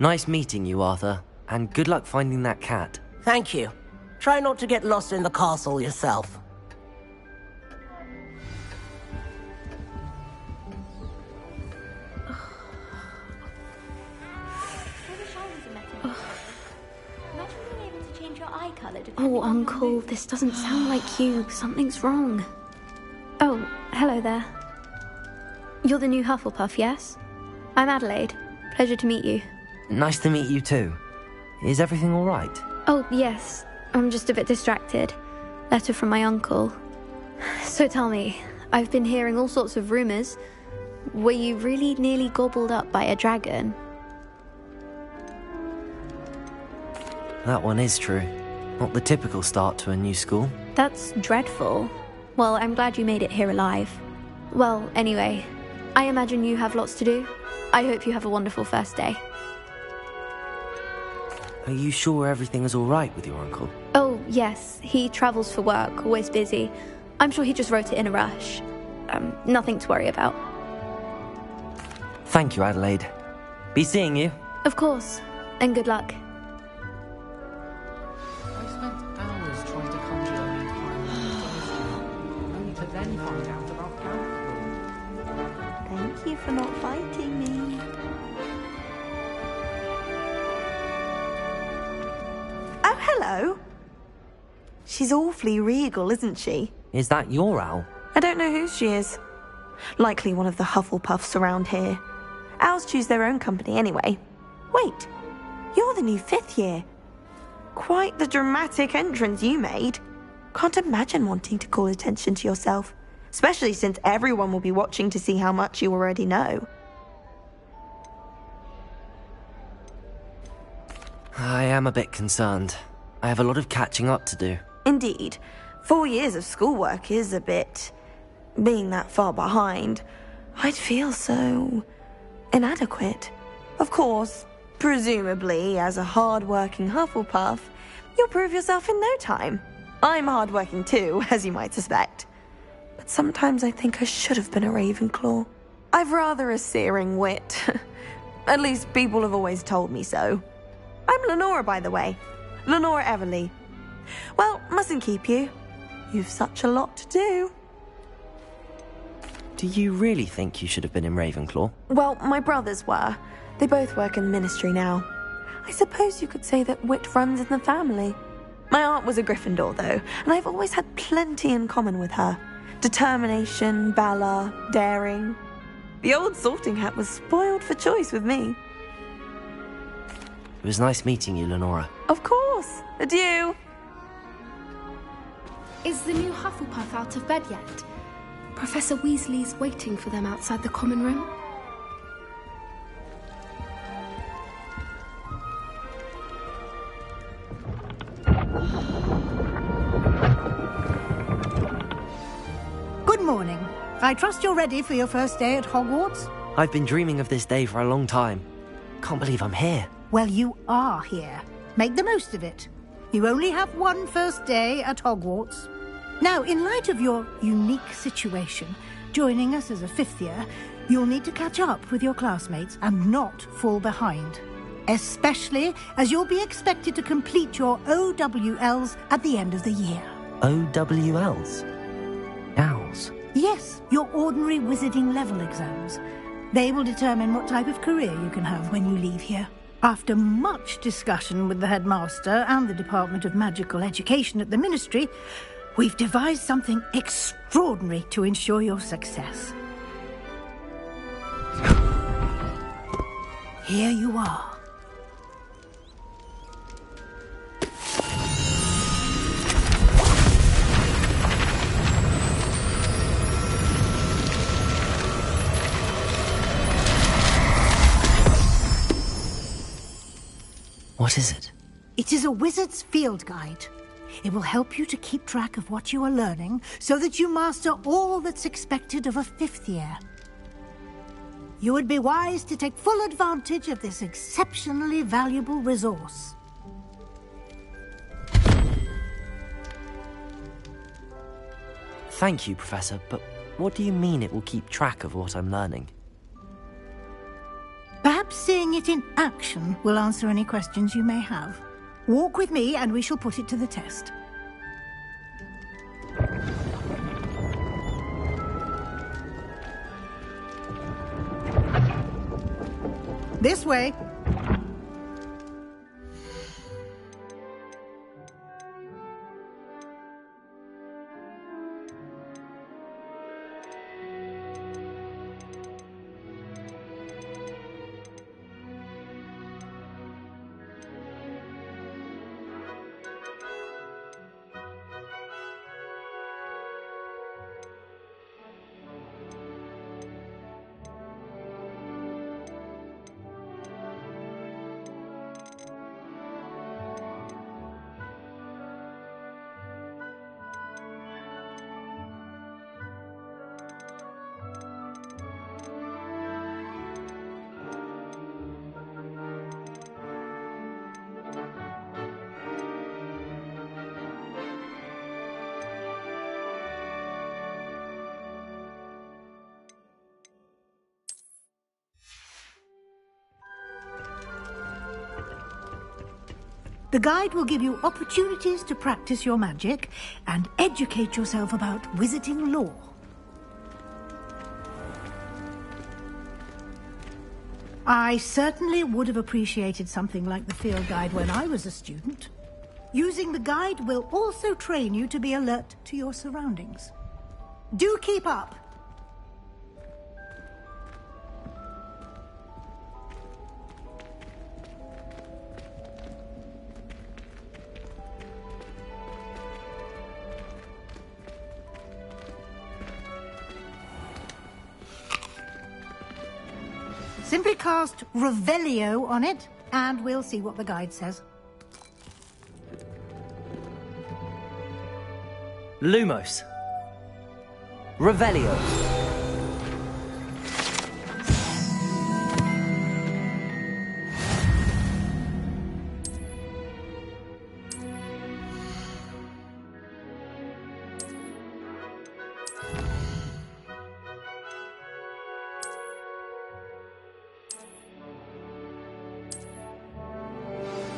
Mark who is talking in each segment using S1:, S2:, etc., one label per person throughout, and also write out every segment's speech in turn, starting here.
S1: Nice meeting you, Arthur, and good luck finding that cat.
S2: Thank you. Try not to get lost in the castle yourself.
S3: Oh, Uncle, this doesn't sound like you. Something's wrong. Oh, hello there. You're the new Hufflepuff, yes? I'm Adelaide. Pleasure to meet you.
S1: Nice to meet you too. Is everything all right?
S3: Oh, yes. I'm just a bit distracted. Letter from my uncle. So tell me, I've been hearing all sorts of rumours. Were you really nearly gobbled up by a dragon?
S1: That one is true. Not the typical start to a new school.
S3: That's dreadful. Well, I'm glad you made it here alive. Well, anyway, I imagine you have lots to do. I hope you have a wonderful first day.
S1: Are you sure everything is all right with your uncle?
S3: Oh, yes. He travels for work, always busy. I'm sure he just wrote it in a rush. Nothing to worry about.
S1: Thank you, Adelaide. Be seeing you.
S3: Of course. And good luck.
S4: I spent hours trying to conjure an entire only to then find out about Gallifrey.
S5: Thank you for not fighting me. Oh, hello. She's awfully regal, isn't she?
S1: Is that your owl?
S5: I don't know who she is. Likely one of the Hufflepuffs around here. Owls choose their own company anyway. Wait, you're the new 5th year. Quite the dramatic entrance you made. Can't imagine wanting to call attention to yourself, especially since everyone will be watching to see how much you already know.
S1: I am a bit concerned. I have a lot of catching up to do.
S5: Indeed. 4 years of schoolwork is a bit... Being that far behind, I'd feel so... inadequate. Of course, presumably, as a hard-working Hufflepuff, you'll prove yourself in no time. I'm hard-working too, as you might suspect. But sometimes I think I should have been a Ravenclaw. I've rather a searing wit. At least people have always told me so. I'm Lenora, by the way. Lenora Everly. Well, mustn't keep you. You've such a lot to do.
S1: Do you really think you should have been in Ravenclaw?
S5: Well, my brothers were. They both work in the ministry now. I suppose you could say that wit runs in the family. My aunt was a Gryffindor, though, and I've always had plenty in common with her. Determination, valor, daring. The old sorting hat was spoiled for choice with me.
S1: It was nice meeting you, Lenora.
S5: Of course. Adieu.
S6: Is the new Hufflepuff out of bed yet? Professor Weasley's waiting for them outside the common room.
S7: Good morning. I trust you're ready for your first day at Hogwarts?
S1: I've been dreaming of this day for a long time. Can't believe I'm here.
S7: Well, you are here. Make the most of it. You only have one first day at Hogwarts. Now, in light of your unique situation, joining us as a 5th year, you'll need to catch up with your classmates and not fall behind. Especially as you'll be expected to complete your OWLs at the end of the year.
S1: OWLs? Owls?
S7: Yes, your ordinary wizarding level exams. They will determine what type of career you can have when you leave here. After much discussion with the headmaster and the Department of Magical Education at the Ministry, we've devised something extraordinary to ensure your success. Here you are.
S1: What is it?
S7: It is a wizard's field guide. It will help you to keep track of what you are learning so that you master all that's expected of a 5th year. You would be wise to take full advantage of this exceptionally valuable resource.
S1: Thank you, Professor, but what do you mean it will keep track of what I'm learning?
S7: Perhaps seeing it in action will answer any questions you may have. Walk with me and we shall put it to the test. This way. The guide will give you opportunities to practice your magic and educate yourself about wizarding lore. I certainly would have appreciated something like the field guide when I was a student. Using the guide will also train you to be alert to your surroundings. Do keep up! Simply cast Revelio on it, and we'll see what the guide says.
S1: Lumos. Revelio.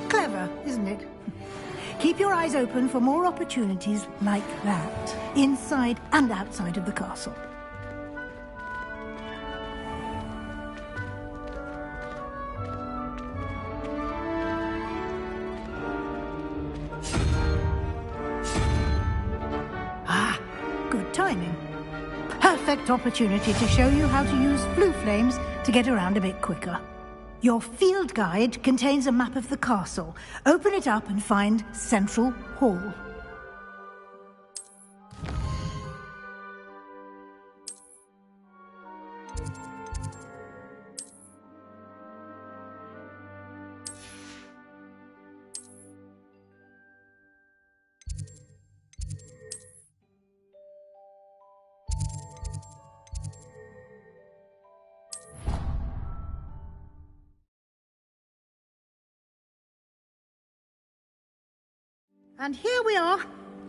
S7: Clever, isn't it? Keep your eyes open for more opportunities like that, inside and outside of the castle. Ah, good timing. Perfect opportunity to show you how to use blue flames to get around a bit quicker. Your field guide contains a map of the castle. Open it up and find Central Hall. And here we are.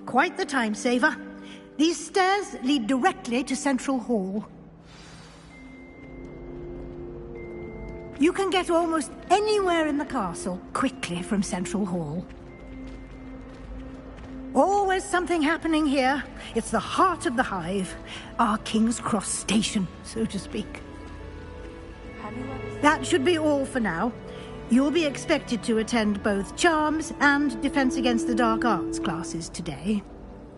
S7: Quite the time saver. These stairs lead directly to Central Hall. You can get almost anywhere in the castle quickly from Central Hall. Always something happening here. It's the heart of the hive. Our King's Cross station, so to speak. That should be all for now. You'll be expected to attend both Charms and Defense Against the Dark Arts classes today.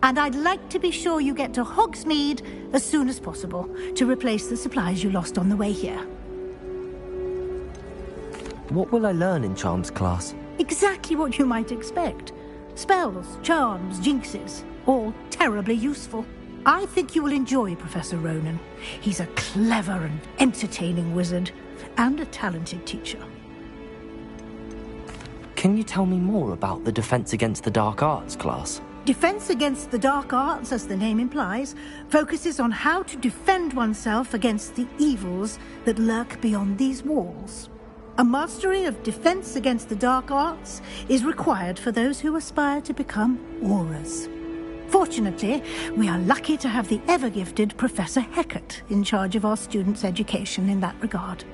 S7: And I'd like to be sure you get to Hogsmeade as soon as possible to replace the supplies you lost on the way here.
S1: What will I learn in Charms class?
S7: Exactly what you might expect. Spells, charms, jinxes, all terribly useful. I think you will enjoy Professor Ronan. He's a clever and entertaining wizard, and a talented teacher.
S1: Can you tell me more about the Defense Against the Dark Arts class?
S7: Defense Against the Dark Arts, as the name implies, focuses on how to defend oneself against the evils that lurk beyond these walls. A mastery of Defense Against the Dark Arts is required for those who aspire to become Auras. Fortunately, we are lucky to have the ever-gifted Professor Hecat in charge of our students' education in that regard.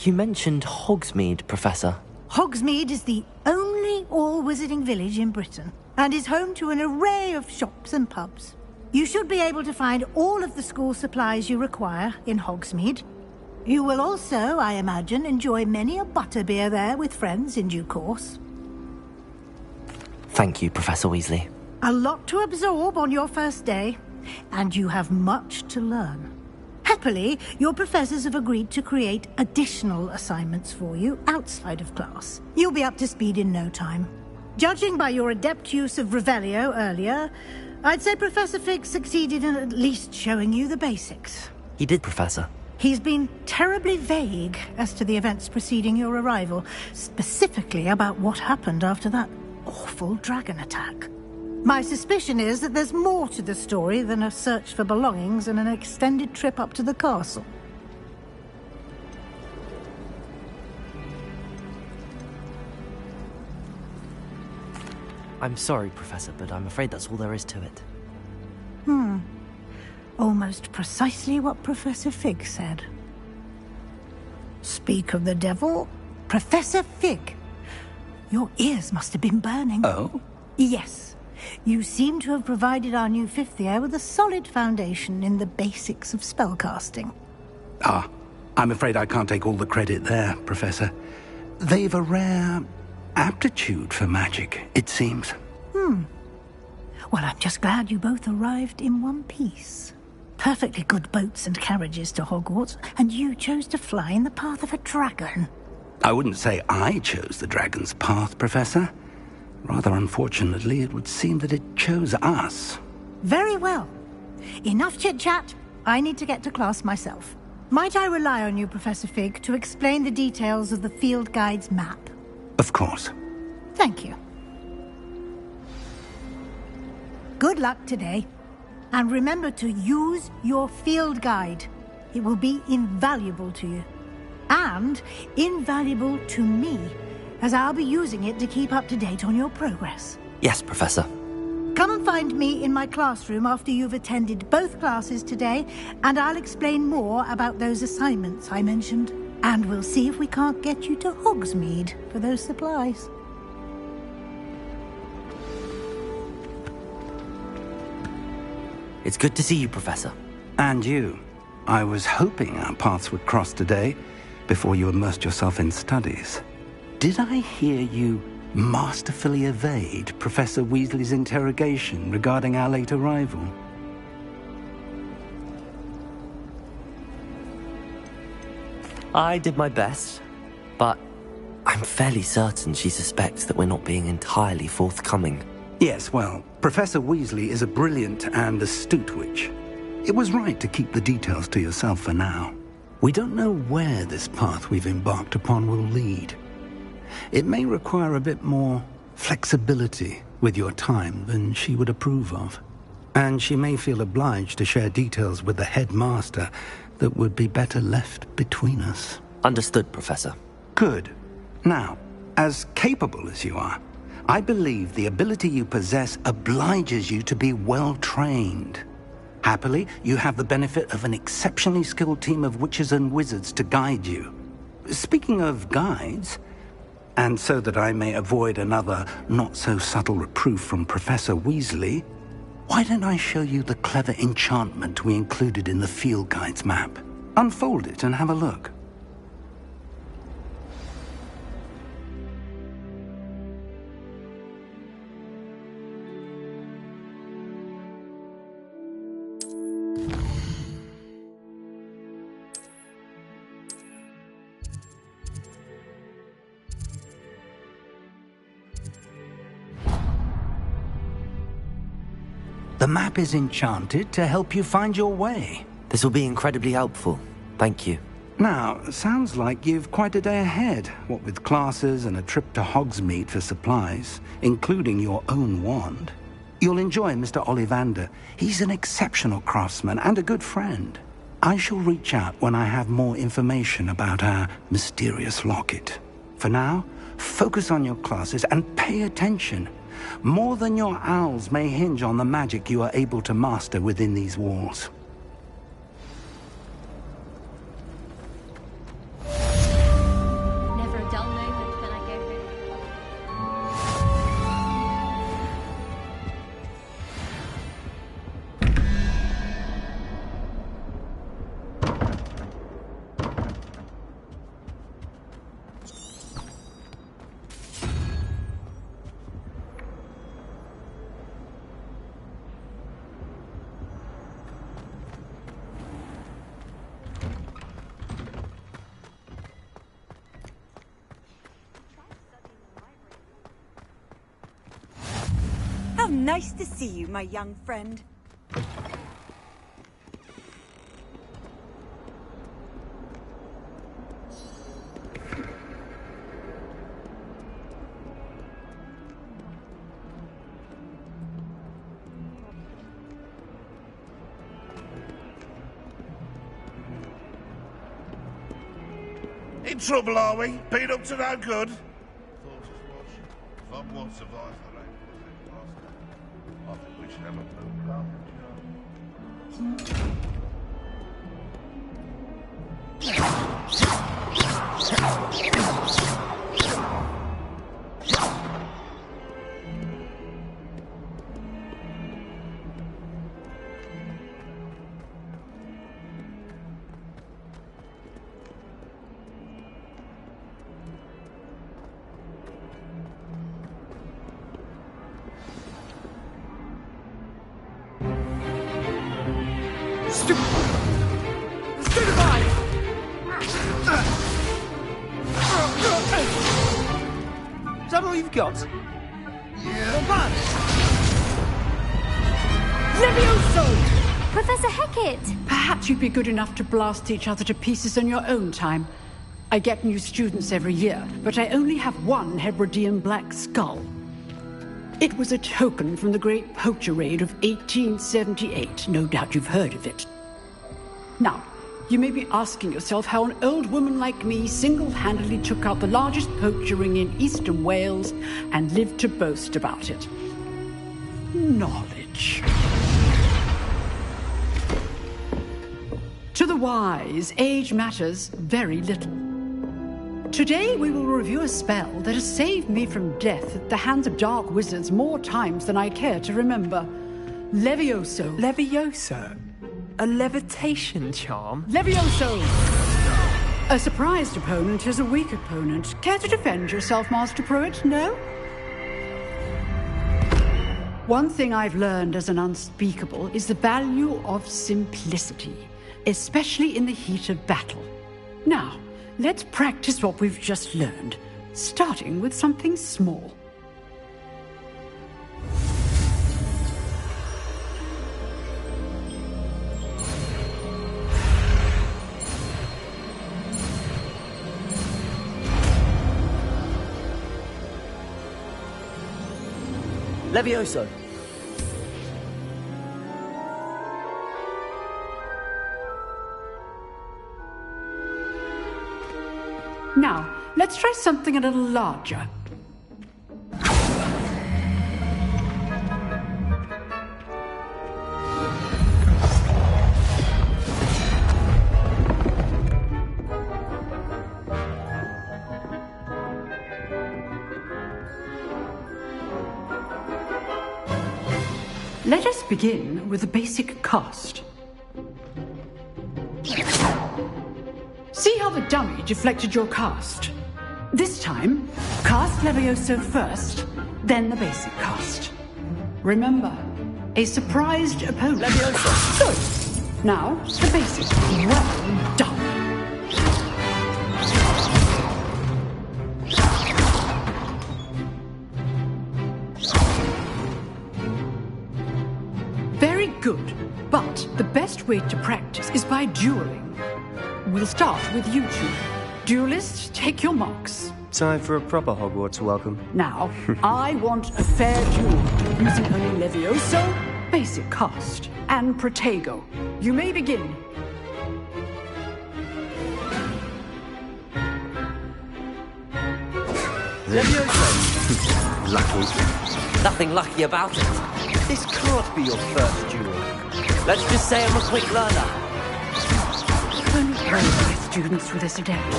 S1: You mentioned Hogsmeade, Professor.
S7: Hogsmeade is the only all-wizarding village in Britain and is home to an array of shops and pubs. You should be able to find all of the school supplies you require in Hogsmeade. You will also, I imagine, enjoy many a butterbeer there with friends in due course.
S1: Thank you, Professor Weasley.
S7: A lot to absorb on your first day, and you have much to learn. Happily, your professors have agreed to create additional assignments for you outside of class. You'll be up to speed in no time. Judging by your adept use of Revelio earlier, I'd say Professor Fig succeeded in at least showing you the basics.
S1: He did, Professor.
S7: He's been terribly vague as to the events preceding your arrival, specifically about what happened after that awful dragon attack. My suspicion is that there's more to the story than a search for belongings and an extended trip up to the castle.
S1: I'm sorry, Professor, but I'm afraid that's all there is to it.
S7: Almost precisely what Professor Fig said. Speak of the devil, Professor Fig. Your ears must have been burning.
S8: Oh?
S7: Yes. You seem to have provided our new fifth year with a solid foundation in the basics of spellcasting.
S8: Ah, I'm afraid I can't take all the credit there, Professor. They've a rare aptitude for magic, it seems.
S7: Well, I'm just glad you both arrived in one piece. Perfectly good boats and carriages to Hogwarts, and you chose to fly in the path of a dragon.
S8: I wouldn't say I chose the dragon's path, Professor. Rather unfortunately, it would seem that it chose us.
S7: Very well. Enough chit-chat. I need to get to class myself. Might I rely on you, Professor Fig, to explain the details of the field guide's map?
S8: Of course.
S7: Thank you. Good luck today. And remember to use your field guide. It will be invaluable to you. And invaluable to me, as I'll be using it to keep up to date on your progress.
S1: Yes, Professor.
S7: Come and find me in my classroom after you've attended both classes today, and I'll explain more about those assignments I mentioned. And we'll see if we can't get you to Hogsmeade for those supplies.
S1: It's good to see you, Professor.
S8: And you. I was hoping our paths would cross today, before you immersed yourself in studies. Did I hear you masterfully evade Professor Weasley's interrogation regarding our late arrival?
S1: I did my best, but I'm fairly certain she suspects that we're not being entirely forthcoming.
S8: Yes, well, Professor Weasley is a brilliant and astute witch. It was right to keep the details to yourself for now. We don't know where this path we've embarked upon will lead. It may require a bit more flexibility with your time than she would approve of. And she may feel obliged to share details with the headmaster that would be better left between us.
S1: Understood, Professor.
S8: Good. Now, as capable as you are, I believe the ability you possess obliges you to be well-trained. Happily, you have the benefit of an exceptionally skilled team of witches and wizards to guide you. Speaking of guides, and so that I may avoid another not-so-subtle reproof from Professor Weasley, why don't I show you the clever enchantment we included in the field guide's map? Unfold it and have a look. The map is enchanted to help you find your way.
S1: This will be incredibly helpful. Thank you.
S8: Now, sounds like you've quite a day ahead, what with classes and a trip to Hogsmeade for supplies, including your own wand. You'll enjoy Mr. Ollivander. He's an exceptional craftsman and a good friend. I shall reach out when I have more information about our mysterious locket. For now, focus on your classes and pay attention. More than your owls may hinge on the magic you are able to master within these walls.
S9: Nice to see you, my young friend.
S10: In trouble, are we? Been up to no good? Thought as much. If I'm what survives the rain, I think we should have a blue
S11: Is that all you've got?
S10: Yeah.
S6: Levioso! Professor Hecat!
S12: Perhaps you'd be good enough to blast each other to pieces in your own time. I get new students every year, but I only have one Hebridean black skull. It was a token from the Great Poacher Raid of 1878. No doubt you've heard of it. Now, you may be asking yourself how an old woman like me single-handedly took out the largest poacher ring in eastern Wales and lived to boast about it. Knowledge. To the wise, age matters very little. Today we will review a spell that has saved me from death at the hands of dark wizards more times than I care to remember. Levioso.
S11: Levioso? A levitation charm?
S12: Levioso! A surprised opponent is a weak opponent. Care to defend yourself, Master Pruitt? No? One thing I've learned as an unspeakable is the value of simplicity, especially in the heat of battle. Now, let's practice what we've just learned, starting with something small.
S11: Levioso.
S12: Now, let's try something a little larger. Let us begin with the basic cast. See how the dummy deflected your cast? This time, cast Levioso first, then the basic cast. Remember, a surprised opponent.
S11: Levioso!
S12: Good. Now, the basic. Well done. Very good, but the best way to practice is by dueling. We'll start with you two. Duelists, take your marks.
S11: Time for a proper Hogwarts welcome.
S12: Now, I want a fair duel, using only Levioso, basic cast, and Protego. You may begin.
S11: Levioso! Lucky.
S1: Nothing lucky about it.
S11: This can't be your first duel.
S1: Let's just say I'm a quick learner.
S12: Only pray my students with this adept.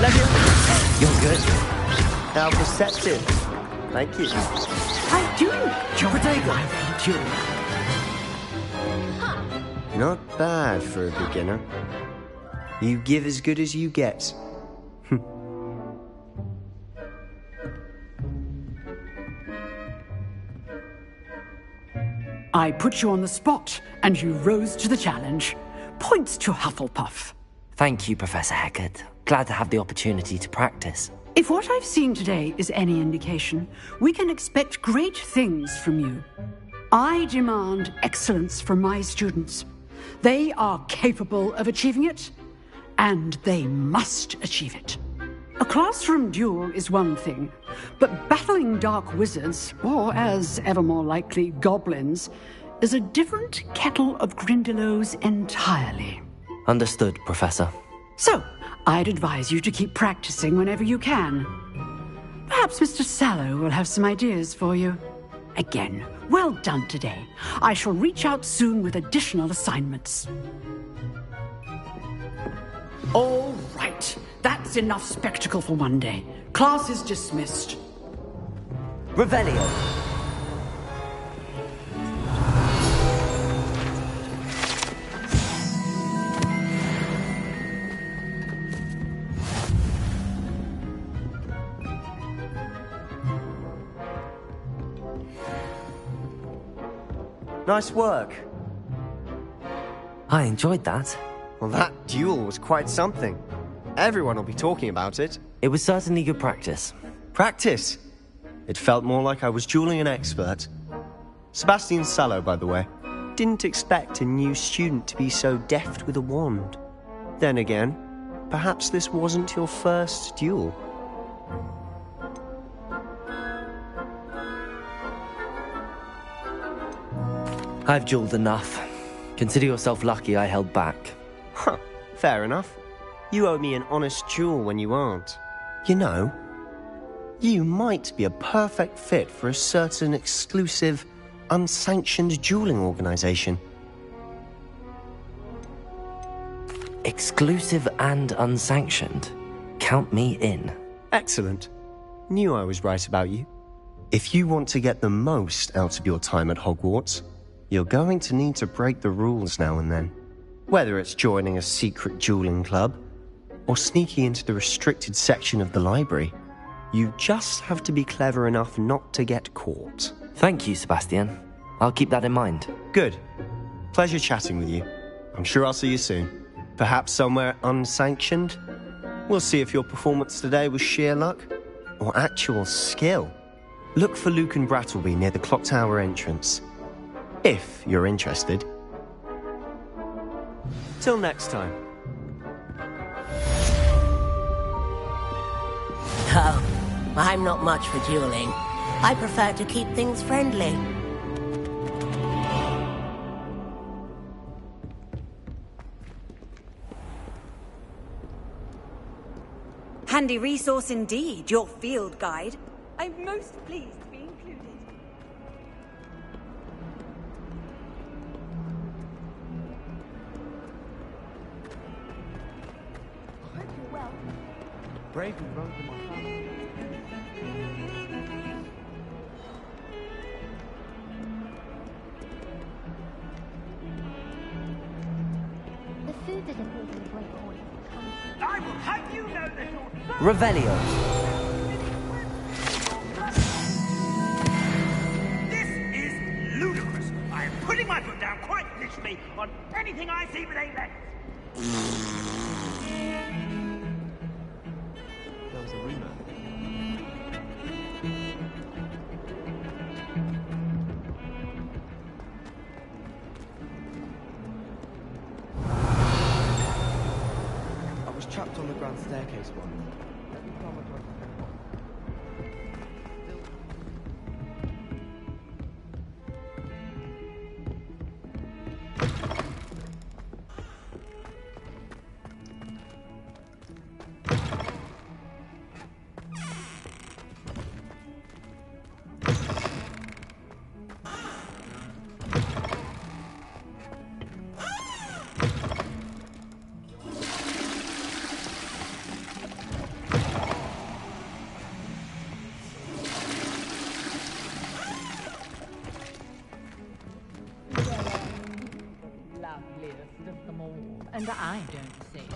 S11: Levioso!
S1: You're good.
S11: How perceptive. Thank you.
S12: I do enjoy dueling.
S11: Not bad for a beginner. You give as good as you get.
S12: I put you on the spot, and you rose to the challenge. Points to Hufflepuff.
S1: Thank you, Professor Hecat. Glad to have the opportunity to practice.
S12: If what I've seen today is any indication, we can expect great things from you. I demand excellence from my students. They are capable of achieving it, and they must achieve it. A classroom duel is one thing, but battling dark wizards, or as ever more likely, goblins, is a different kettle of Grindylows entirely.
S1: Understood, Professor.
S12: So, I'd advise you to keep practicing whenever you can. Perhaps Mr. Sallow will have some ideas for you. Again, well done today. I shall reach out soon with additional assignments. All right. That's enough spectacle for one day. Class is dismissed.
S1: Revelio.
S11: Nice work.
S1: I enjoyed that.
S11: Well, that duel was quite something. Everyone will be talking about it.
S1: It was certainly good practice.
S11: Practice? It felt more like I was dueling an expert. Sebastian Sallow, by the way. Didn't expect a new student to be so deft with a wand. Then again, perhaps this wasn't your first duel.
S1: I've dueled enough. Consider yourself lucky I held back.
S11: Huh, fair enough. You owe me an honest duel when you aren't. You know, you might be a perfect fit for a certain exclusive, unsanctioned dueling organization.
S1: Exclusive and unsanctioned? Count me in.
S11: Excellent. Knew I was right about you. If you want to get the most out of your time at Hogwarts, you're going to need to break the rules now and then. Whether it's joining a secret dueling club, or sneaking into the restricted section of the library, you just have to be clever enough not to get caught.
S1: Thank you, Sebastian. I'll keep that in mind.
S11: Good. Pleasure chatting with you. I'm sure I'll see you soon. Perhaps somewhere unsanctioned? We'll see if your performance today was sheer luck, or actual skill. Look for Luke and Brattleby near the clock tower entrance. If you're interested. Till next time.
S2: Oh, I'm not much for dueling. I prefer to keep things friendly.
S9: Handy resource indeed, your field guide. I'm most pleased to be included.
S4: I hope you're well. Bravely wrote them on family.
S13: The food is important in Great Hall.
S10: I will have you know that your
S1: Revelio.
S10: This is ludicrous. I am putting my foot down quite literally on anything I see with a lens.
S4: There was a rumor. I was trapped on the grand staircase once. Every time I tried to get off,
S14: loveliest of them all, and I don't say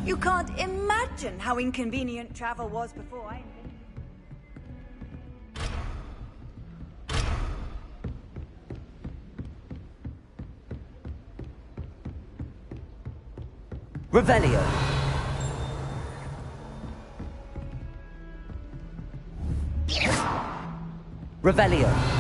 S9: You can't imagine how inconvenient travel was before I invented.
S1: Revelio. Revelio.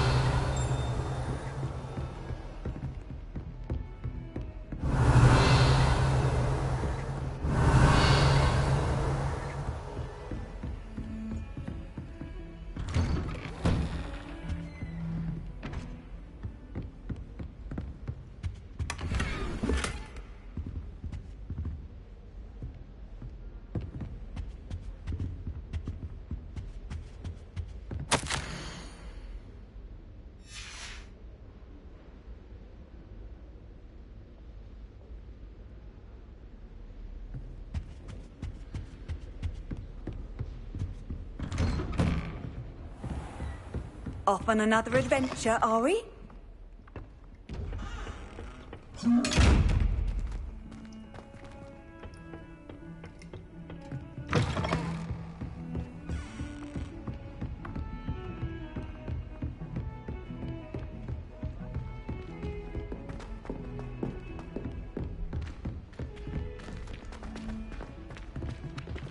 S9: Off on another adventure, are we?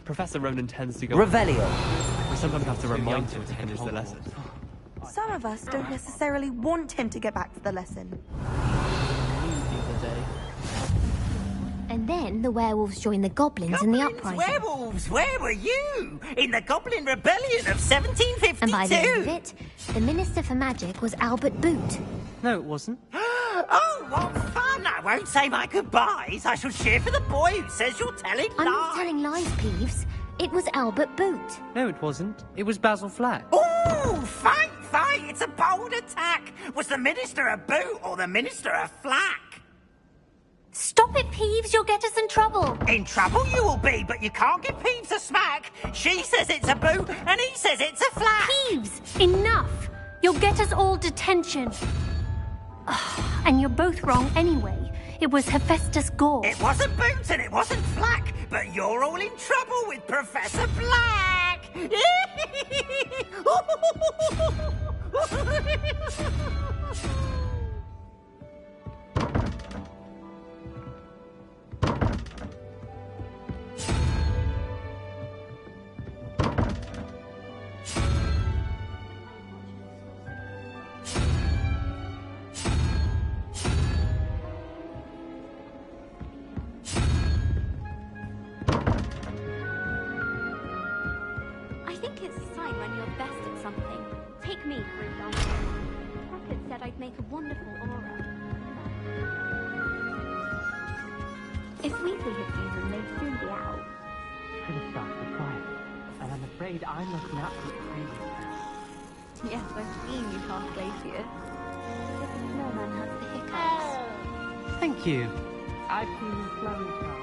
S15: Professor Ronan tends to go...
S1: Revelio.
S15: We sometimes have to remind him to finish the lesson.
S5: Some of us don't necessarily want him to get back to the lesson.
S13: And then the werewolves joined the goblins in the uprising.
S16: Werewolves, where were you? In the Goblin Rebellion of 1752?
S13: And by the end of it, the Minister for Magic was Albert Boot.
S15: No, it wasn't.
S16: Oh, what fun! I won't say my goodbyes. I shall cheer for the boy who says you're telling lies.
S13: I'm not telling lies, Peeves. It was Albert Boot.
S15: No, it wasn't. It was Basil Flack.
S16: Ooh, fight, fight! It's a bold attack. Was the Minister a boot or the Minister a flack?
S13: Stop it, Peeves. You'll get us in trouble.
S16: In trouble you will be, but you can't give Peeves a smack. She says it's a boot and he says it's a flack.
S17: Peeves, enough. You'll get us all detention. And you're both wrong anyway. It was Hephaestus Gore.
S16: It wasn't Boots and it wasn't Flack, but you're all in trouble with Professor Black.
S3: Me, for example. Crockett said I'd make a wonderful aura. If Weasley had seen them, they'd soon be out.
S14: Should have started the fire, and I'm afraid I'm looking absolutely crazy.
S3: Yes, I've seen you past Glacier. The snowman has the hiccups.
S15: Thank you.
S14: I've seen you slowly down.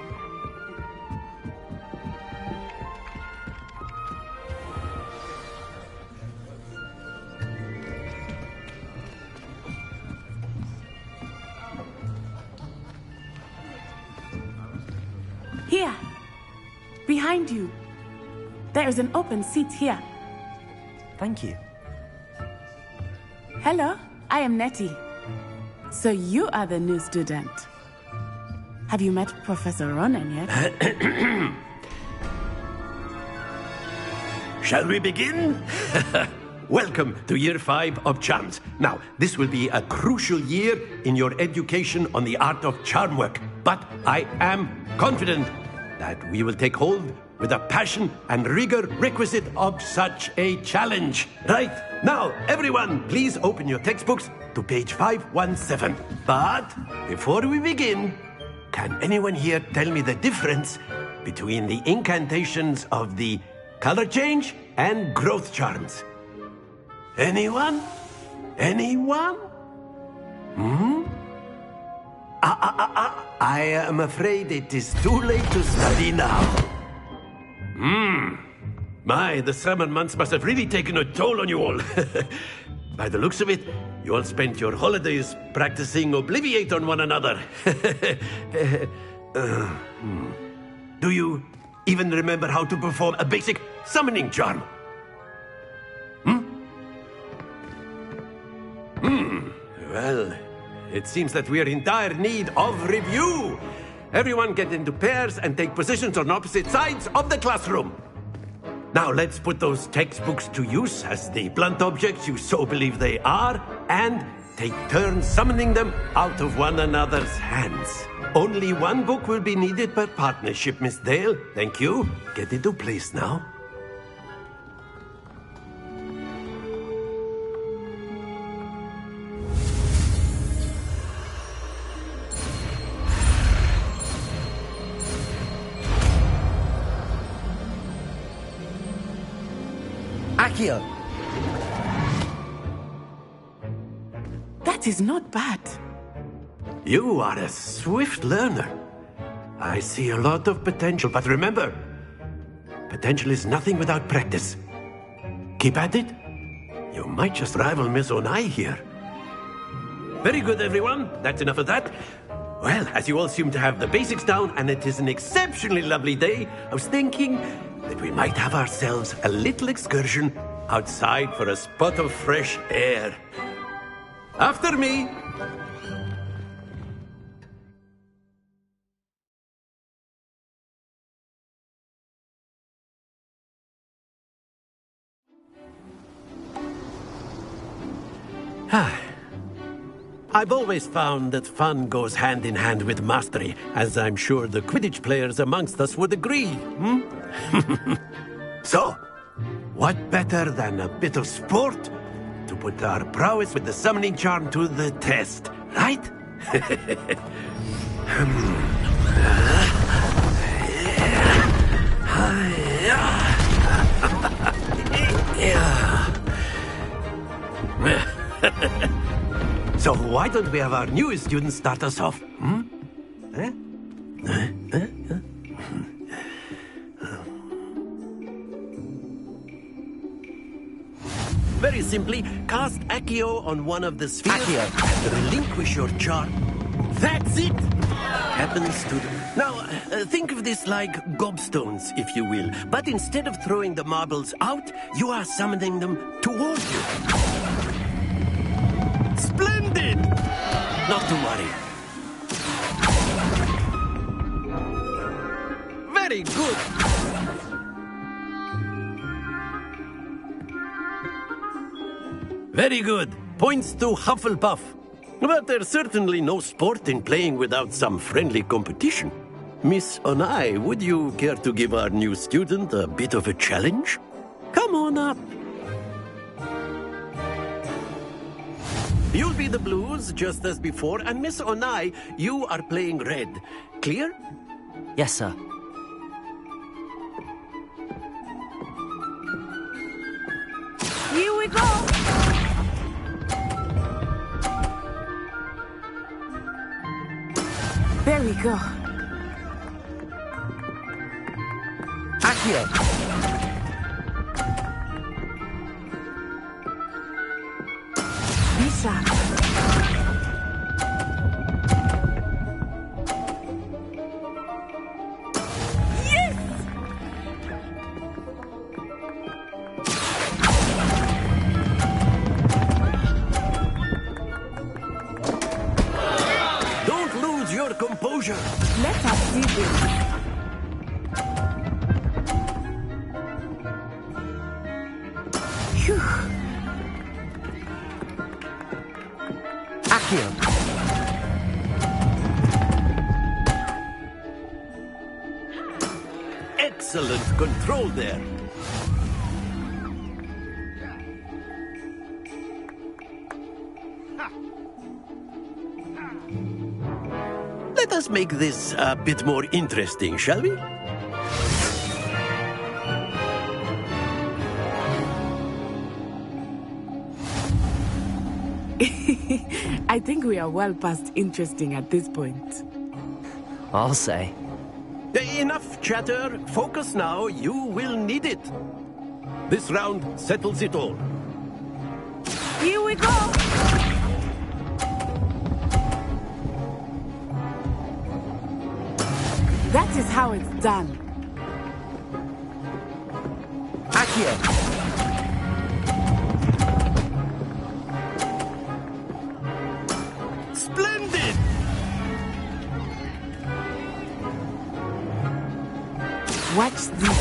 S18: Here, behind you. There is an open seat here.
S1: Thank you.
S18: Hello, I am Nettie. So you are the new student. Have you met Professor Ronan yet?
S19: Shall we begin? Welcome to Year 5 of Charms. Now, this will be a crucial year in your education on the art of charm work, but I am confident that we will take hold with the passion and rigor requisite of such a challenge. Right, now, everyone, please open your textbooks to page 517. But before we begin, can anyone here tell me the difference between the incantations of the color change and growth charms? Anyone? Anyone? I am afraid it is too late to study now. My, the summer months must have really taken a toll on you all. By the looks of it, you all spent your holidays practicing Obliviate on one another. Do you even remember how to perform a basic summoning charm? Well, it seems that we are in dire need of review. Everyone get into pairs and take positions on opposite sides of the classroom. Now let's put those textbooks to use as the blunt objects you so believe they are, and take turns summoning them out of one another's hands. Only one book will be needed per partnership, Miss Dale. Thank you. Get into place now.
S16: Accio!
S18: That is not bad.
S19: You are a swift learner. I see a lot of potential, but remember, potential is nothing without practice. Keep at it. You might just rival Miss Onai here. Very good, everyone. That's enough of that. Well, as you all seem to have the basics down, and it is an exceptionally lovely day, I was thinking that we might have ourselves a little excursion outside for a spot of fresh air. After me. I've always found that fun goes hand in hand with mastery, as I'm sure the Quidditch players amongst us would agree. So, what better than a bit of sport to put our prowess with the summoning charm to the test, right? So why don't we have our newest student start us off? Very simply, cast Accio on one of the spheres and relinquish your charm. That's it! Happens to... Now, think of this like gobstones, if you will. But instead of throwing the marbles out, you are summoning them toward you. Splendid! Not to worry. Very good! Very good. Points to Hufflepuff. But there's certainly no sport in playing without some friendly competition. Miss Onai, would you care to give our new student a bit of a challenge? Come on up. You'll be the blues, just as before, and Miss Onai, you are playing red. Clear?
S1: Yes, sir.
S5: Here we go!
S18: There we go.
S16: Accio!
S18: Be sharp.
S5: Yes!
S19: Don't lose your composure.
S18: Let us see this. Phew.
S16: Accio!
S19: Excellent control there. Let us make this a bit more interesting, shall we?
S18: I think we are well past interesting at this point.
S1: I'll say.
S19: Enough chatter. Focus now. You will need it. This round settles it all.
S5: Here we go!
S18: That is how it's done.
S11: Accio!
S19: Splendid!
S18: Watch this.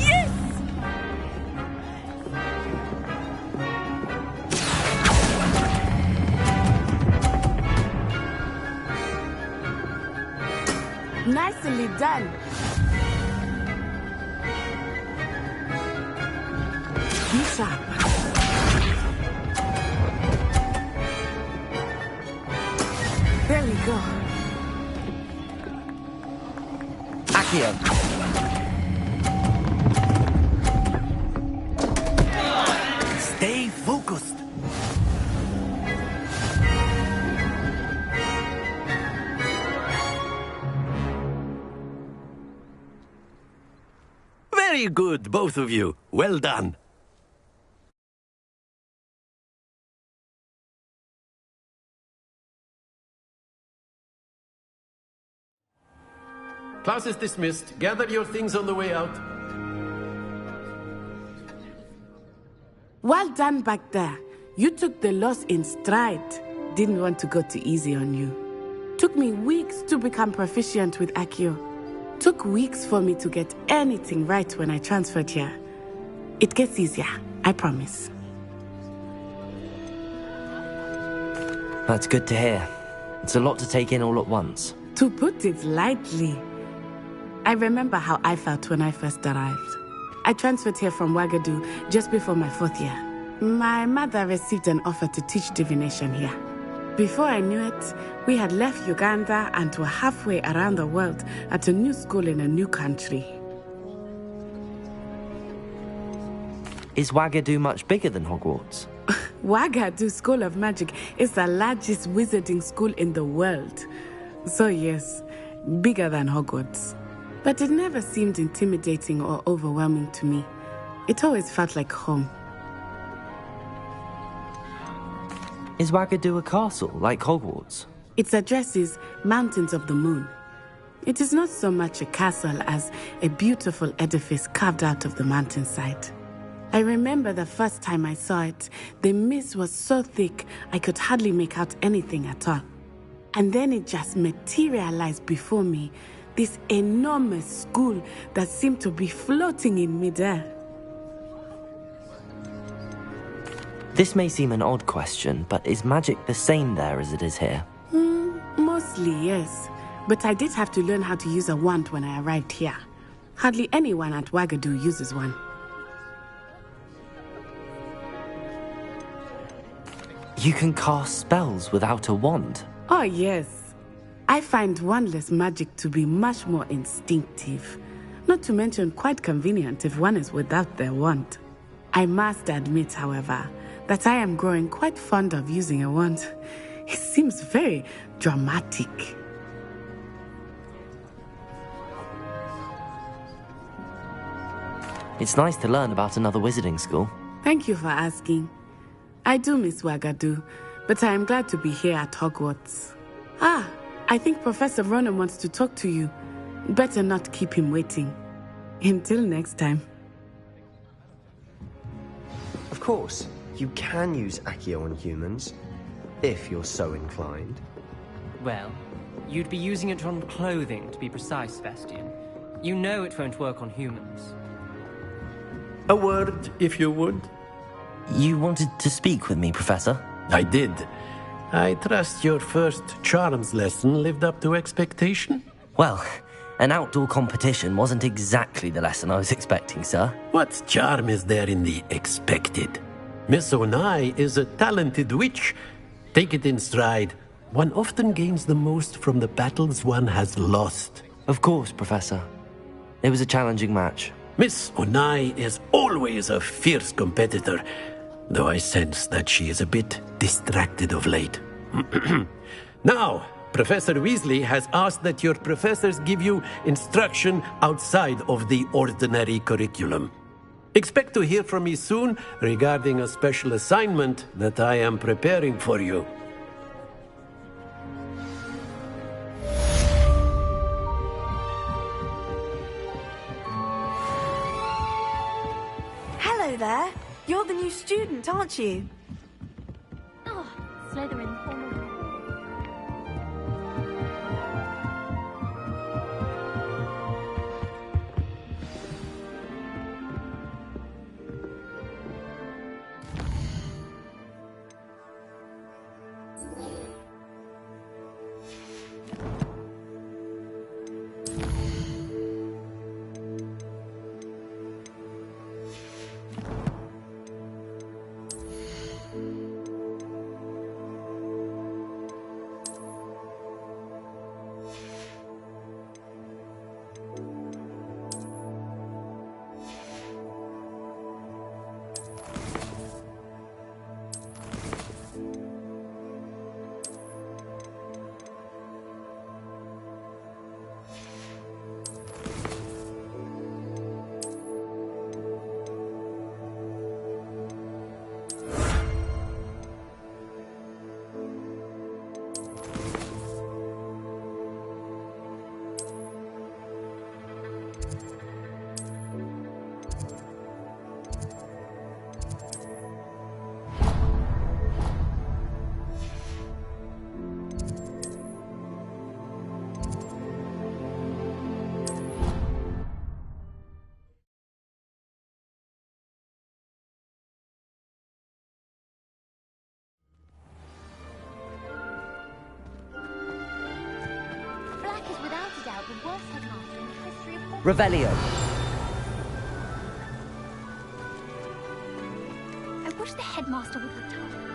S18: Yes! Nicely done. Be sharp. There we go.
S11: Accio!
S19: Stay focused. Very good, both of you. Well done. Class is dismissed. Gather your things on the way out.
S18: Well done back there. You took the loss in stride. Didn't want to go too easy on you. Took me weeks to become proficient with Accio. Took weeks for me to get anything right when I transferred here. It gets easier, I promise.
S1: That's good to hear. It's a lot to take in all at once.
S18: To put it lightly, I remember how I felt when I first arrived. I transferred here from Wagadu just before my 4th year. My mother received an offer to teach divination here. Before I knew it, we had left Uganda and were halfway around the world at a new school in a new country.
S1: Is Wagadu much bigger than Hogwarts?
S18: Wagadu School of Magic is the largest wizarding school in the world. So yes, bigger than Hogwarts. But it never seemed intimidating or overwhelming to me. It always felt like home.
S1: Is Wagadu a castle, like Hogwarts?
S18: Its address is Mountains of the Moon. It is not so much a castle as a beautiful edifice carved out of the mountainside. I remember the first time I saw it, the mist was so thick I could hardly make out anything at all. And then it just materialized before me, this enormous school that seemed to be floating in midair.
S1: This may seem an odd question, but is magic the same there as it is here?
S18: Mostly, yes. But I did have to learn how to use a wand when I arrived here. Hardly anyone at Wagadu uses one.
S1: You can cast spells without a wand?
S18: Oh, yes. I find wandless magic to be much more instinctive. Not to mention quite convenient if one is without their wand. I must admit, however, that I am growing quite fond of using a wand. It seems very dramatic.
S1: It's nice to learn about another wizarding school.
S18: Thank you for asking. I do miss Wagadu, but I am glad to be here at Hogwarts. I think Professor Ronan wants to talk to you. Better not keep him waiting. Until next time.
S11: Of course, you can use Accio on humans, if you're so inclined.
S15: Well, you'd be using it on clothing, to be precise, Vestian. You know it won't work on humans.
S19: A word, if you would.
S1: You wanted to speak with me, Professor?
S19: I did. I trust your first charms lesson lived up to expectation?
S1: Well, an outdoor competition wasn't exactly the lesson I was expecting, sir.
S19: What charm is there in the expected? Miss Onai is a talented witch. Take it in stride. One often gains the most from the battles one has lost.
S1: Of course, Professor. It was a challenging match.
S19: Miss Onai is always a fierce competitor, though I sense that she is a bit distracted of late. Now, Professor Weasley has asked that your professors give you instruction outside of the ordinary curriculum. Expect to hear from me soon regarding a special assignment that I am preparing for you.
S5: there. You're the new student, aren't you?
S17: Oh, Slytherin.
S1: Revelio.
S17: I wish the headmaster would have told me.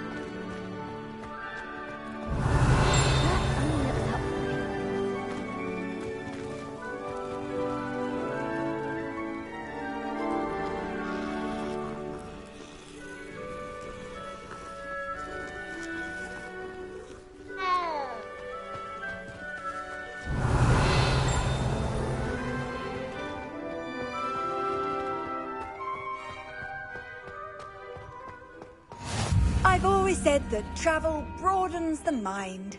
S9: I've always said that travel broadens the mind.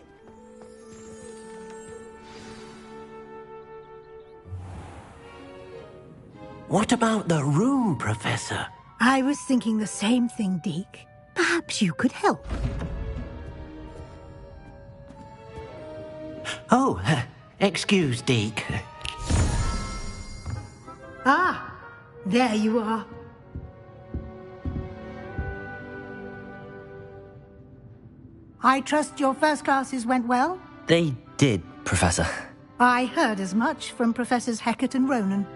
S19: What about the room, Professor?
S7: I was thinking the same thing, Deke. Perhaps you could help.
S19: Oh, excuse, Deke.
S7: Ah, there you are. I trust your first classes went well?
S1: They did, Professor.
S7: I heard as much from Professors Hecat and Ronan.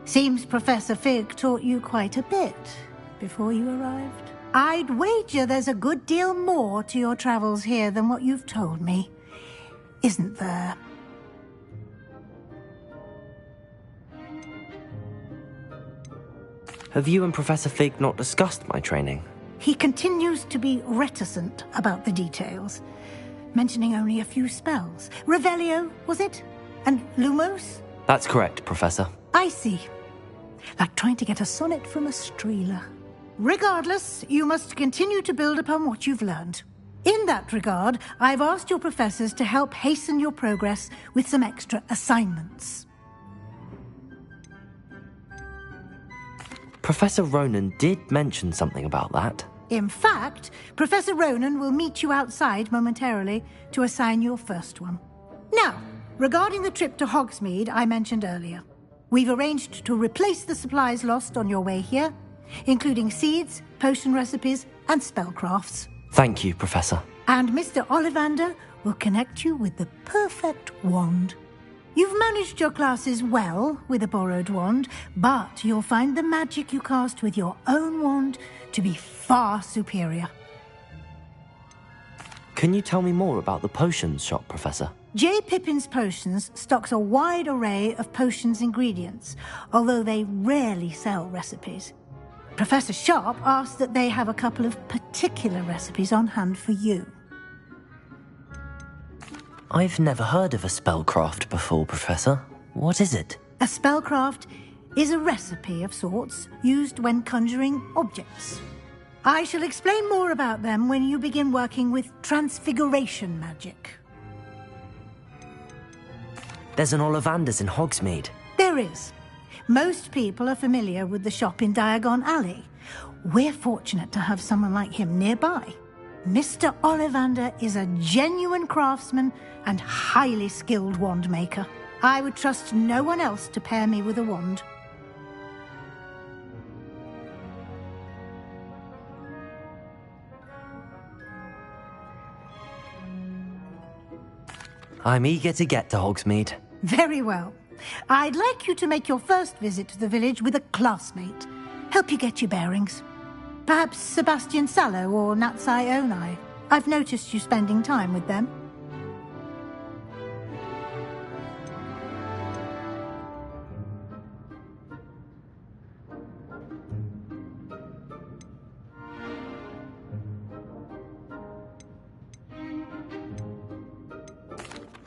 S7: Seems Professor Fig taught you quite a bit before you arrived. I'd wager there's a good deal more to your travels here than what you've told me. Isn't there?
S1: Have you and Professor Fig not discussed my training?
S7: He continues to be reticent about the details, mentioning only a few spells. Revelio, was it? And Lumos?
S1: That's correct, Professor.
S7: I see. Like trying to get a sonnet from a streeler. Regardless, you must continue to build upon what you've learned. In that regard, I've asked your professors to help hasten your progress with some extra assignments.
S1: Professor Ronan did mention something about that.
S7: In fact, Professor Ronan will meet you outside momentarily to assign your first one. Now, regarding the trip to Hogsmeade I mentioned earlier, we've arranged to replace the supplies lost on your way here, including seeds, potion recipes, and spellcrafts.
S1: Thank you, Professor.
S7: And Mr. Ollivander will connect you with the perfect wand. You've managed your classes well with a borrowed wand, but you'll find the magic you cast with your own wand to be far superior.
S1: Can you tell me more about the potions shop, Professor?
S7: J. Pippin's Potions stocks a wide array of potions ingredients, although they rarely sell recipes. Professor Sharp asked that they have a couple of particular recipes on hand for you.
S1: I've never heard of a spellcraft before, Professor. What is it?
S7: A spellcraft is a recipe of sorts used when conjuring objects. I shall explain more about them when you begin working with transfiguration magic.
S1: There's an Ollivander's in Hogsmeade.
S7: There is. Most people are familiar with the shop in Diagon Alley. We're fortunate to have someone like him nearby. Mr. Ollivander is a genuine craftsman and highly skilled wand maker. I would trust no one else to pair me with a wand.
S1: I'm eager to get to Hogsmeade.
S7: Very well. I'd like you to make your first visit to the village with a classmate. Help you get your bearings. Perhaps Sebastian Sallow or Natsai Onai. I've noticed you spending time with them.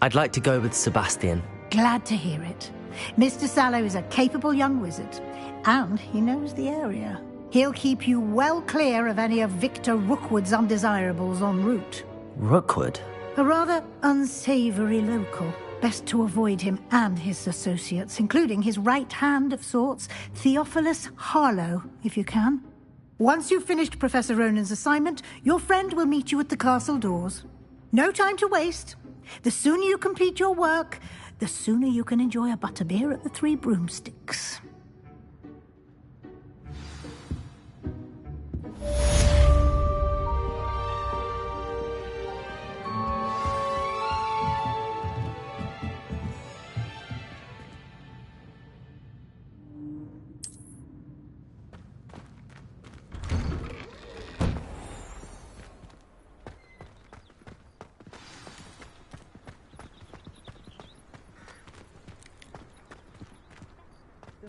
S1: I'd like to go with Sebastian.
S7: Glad to hear it. Mr. Sallow is a capable young wizard, and he knows the area. He'll keep you well clear of any of Victor Rookwood's undesirables en route.
S1: Rookwood?
S7: A rather unsavory local. Best to avoid him and his associates, including his right hand of sorts, Theophilus Harlow, if you can. Once you've finished Professor Ronan's assignment, your friend will meet you at the castle doors. No time to waste. The sooner you complete your work, the sooner you can enjoy a butterbeer at the Three Broomsticks.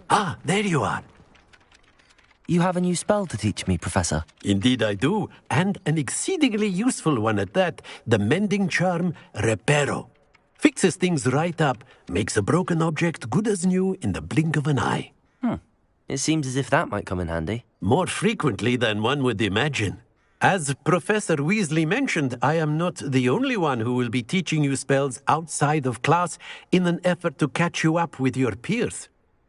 S19: Ah, there you are.
S1: You have a new spell to teach me, Professor.
S19: Indeed I do, and an exceedingly useful one at that. The mending charm, Reparo. Fixes things right up, makes a broken object good as new in the blink of an eye.
S1: It seems as if that might come in handy.
S19: More frequently than one would imagine. As Professor Weasley mentioned, I am not the only one who will be teaching you spells outside of class in an effort to catch you up with your peers.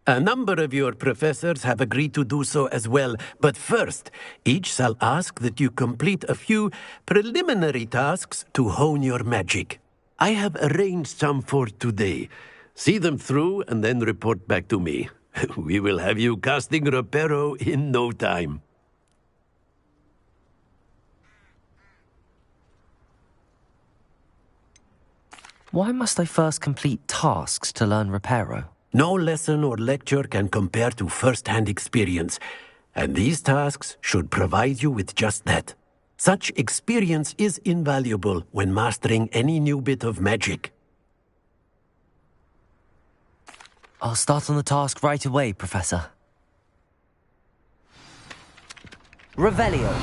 S19: A number of your professors have agreed to do so as well, but first, each shall ask that you complete a few preliminary tasks to hone your magic. I have arranged some for today. See them through and then report back to me. We will have you casting Reparo in no time.
S1: Why must I first complete tasks to learn Reparo?
S19: No lesson or lecture can compare to first-hand experience, and these tasks should provide you with just that. Such experience is invaluable when mastering any new bit of magic.
S1: I'll start on the task right away, Professor. Revelio.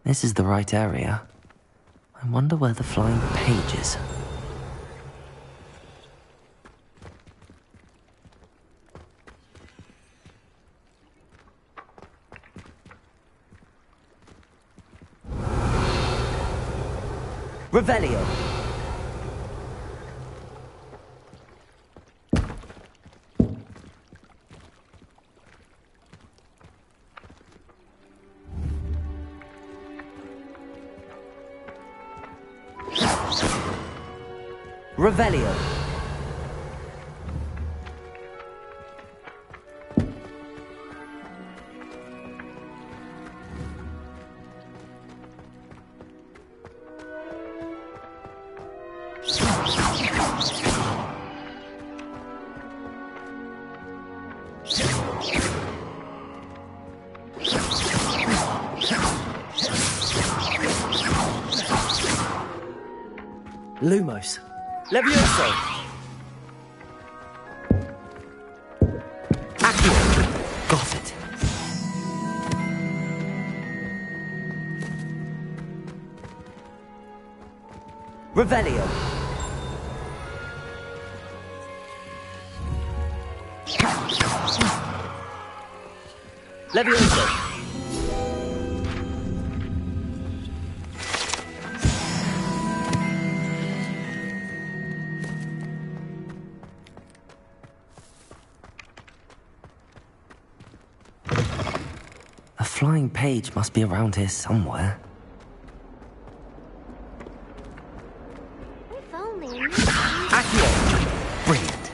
S1: This is the right area. I wonder where the flying page is. Revelio. Revelio. Lumos. Levioso! Accio! Got it. Revelio. Levioso! flying page must be around here somewhere.
S13: If only.
S1: Accio! Brilliant.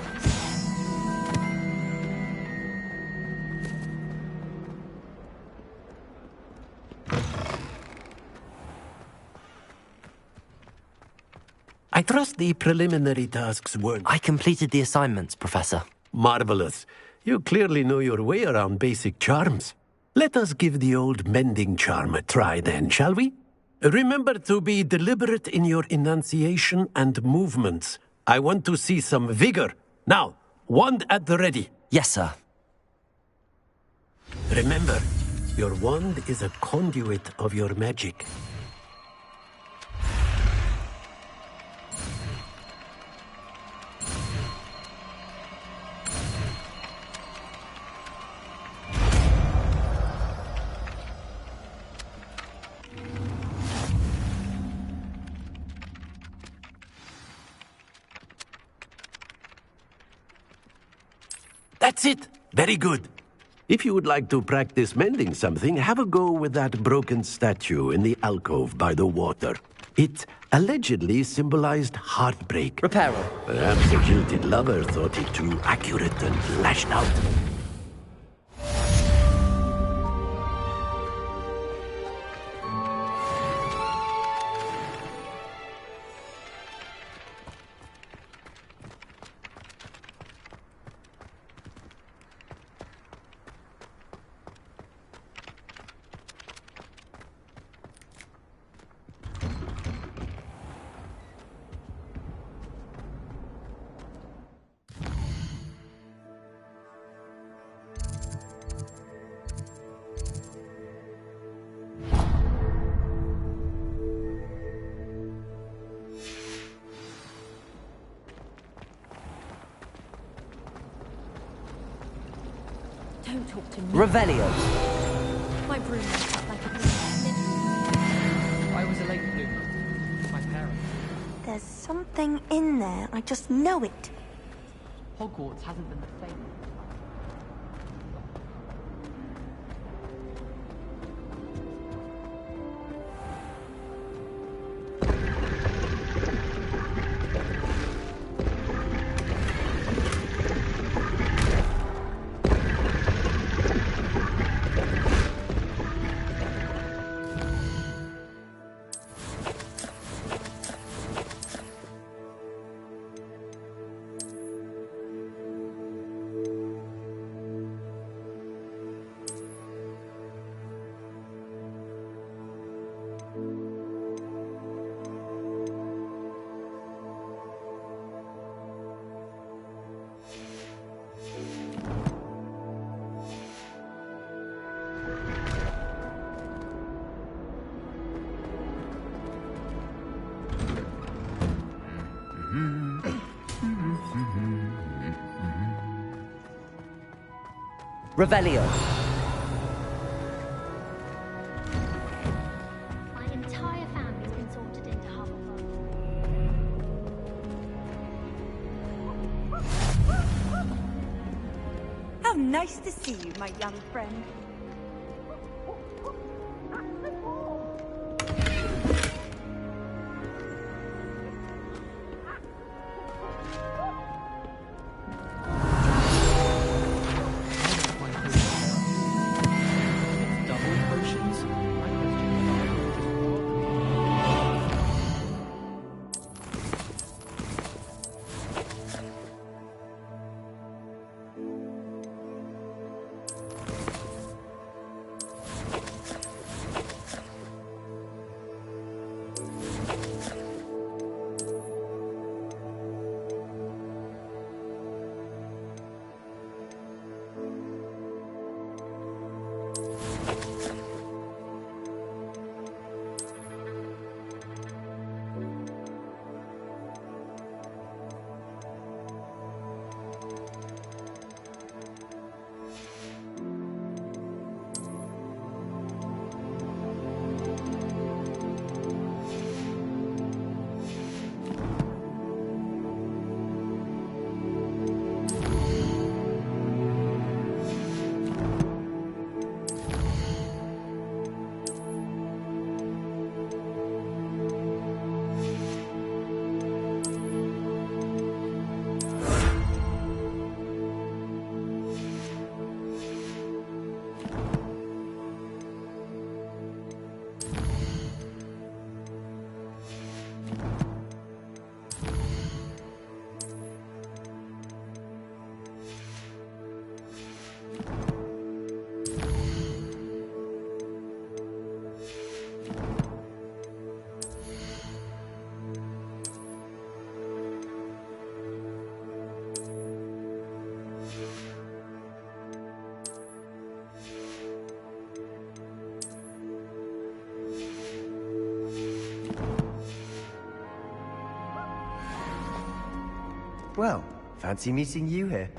S19: I trust the preliminary tasks weren't...
S1: I completed the assignments, Professor.
S19: Marvelous. You clearly know your way around basic charms. Let us give the old mending charm a try then, shall we? Remember to be deliberate in your enunciation and movements. I want to see some vigor. Now, wand at the ready.
S1: Yes, sir.
S19: Remember, your wand is a conduit of your magic. That's it! Very good. If you would like to practice mending something, have a go with that broken statue in the alcove by the water. It allegedly symbolized heartbreak.
S1: Repair it.
S19: Perhaps the jilted lover thought it too accurate and lashed out.
S9: Don't talk to me.
S1: Revelio.
S9: My broom went up like a
S4: I was a late bloomer. My parents.
S5: There's something in there. I just know it.
S4: Hogwarts hasn't been the same.
S1: Revelio.
S17: My entire family's been sorted into Hufflepuff.
S9: How nice to see you, my young friend.
S11: Well, fancy meeting you here.